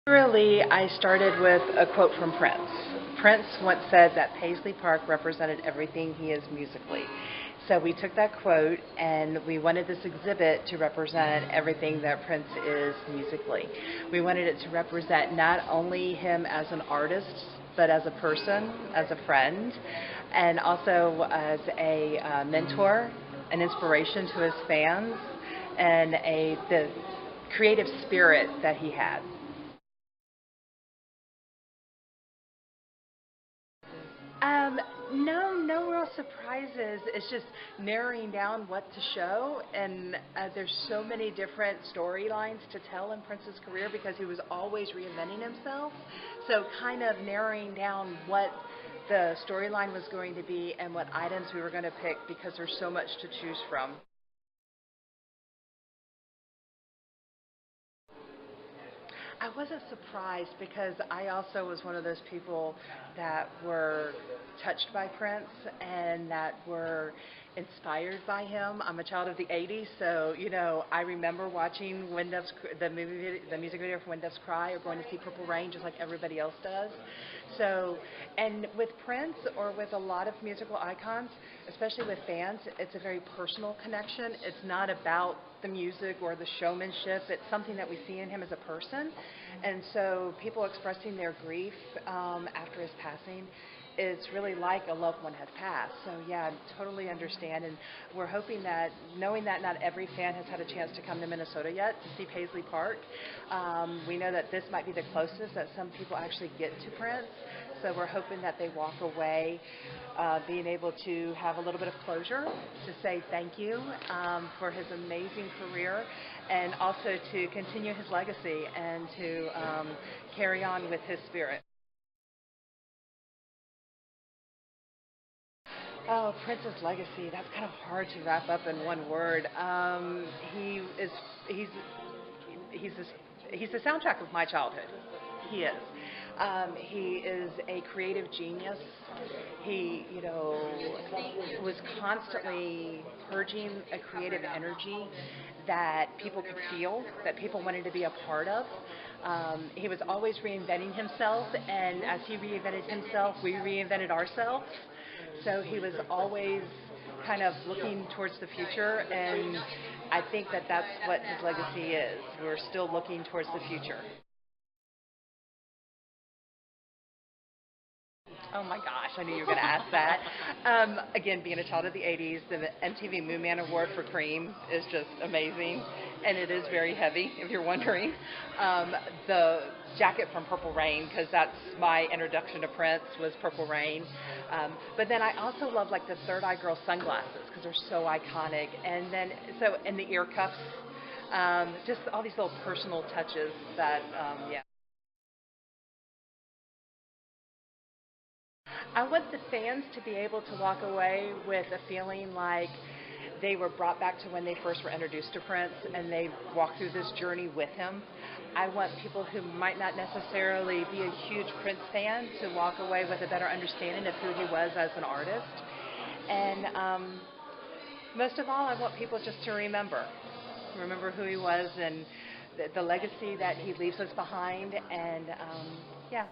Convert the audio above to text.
Really, I started with a quote from Prince. Prince once said that Paisley Park represented everything he is musically. So we took that quote and we wanted this exhibit to represent everything that Prince is musically. We wanted it to represent not only him as an artist, but as a person, as a friend, and also as a mentor, an inspiration to his fans, and the creative spirit that he had. No real surprises. It's just narrowing down what to show, and there's so many different storylines to tell in Prince's career because he was always reinventing himself. So kind of narrowing down what the storyline was going to be and what items we were going to pick because there's so much to choose from. I wasn't surprised because I also was one of those people that were touched by Prince and that were inspired by him. I'm a child of the '80s, so I remember watching the music video for When Doves Cry, or going to see Purple Rain just like everybody else does. So, and with Prince or with a lot of musical icons, especially with fans, it's a very personal connection. It's not about the music or the showmanship. It's something that we see in him as a person. And so people expressing their grief after his passing, it's really like a loved one has passed. So yeah, I totally understand. And we're hoping that, knowing that not every fan has had a chance to come to Minnesota yet to see Paisley Park, we know that this might be the closest that some people actually get to Prince. So we're hoping that they walk away being able to have a little bit of closure, to say thank you for his amazing career, and also to continue his legacy and to carry on with his spirit. Oh, Prince's legacy, that's kind of hard to wrap up in one word. He is, he's, he's, he's the soundtrack of my childhood. He is. He is a creative genius. He, was constantly purging a creative energy that people could feel, that people wanted to be a part of. He was always reinventing himself, and as he reinvented himself, we reinvented ourselves. So he was always kind of looking towards the future, and I think that that's what his legacy is. We're still looking towards the future. Oh my gosh, I knew you were going to ask that. Again, being a child of the '80s, the MTV Moon Man Award for Cream is just amazing, and it is very heavy, if you're wondering. The jacket from Purple Rain, because that's my introduction to Prince, was Purple Rain. But then I also love like the Third Eye Girl sunglasses because they're so iconic, and the ear cuffs, just all these little personal touches that, yeah. I want the fans to be able to walk away with a feeling like they were brought back to when they first were introduced to Prince and they walked through this journey with him. I want people who might not necessarily be a huge Prince fan to walk away with a better understanding of who he was as an artist. And most of all, I want people just to remember who he was and the legacy that he leaves us behind. And yeah.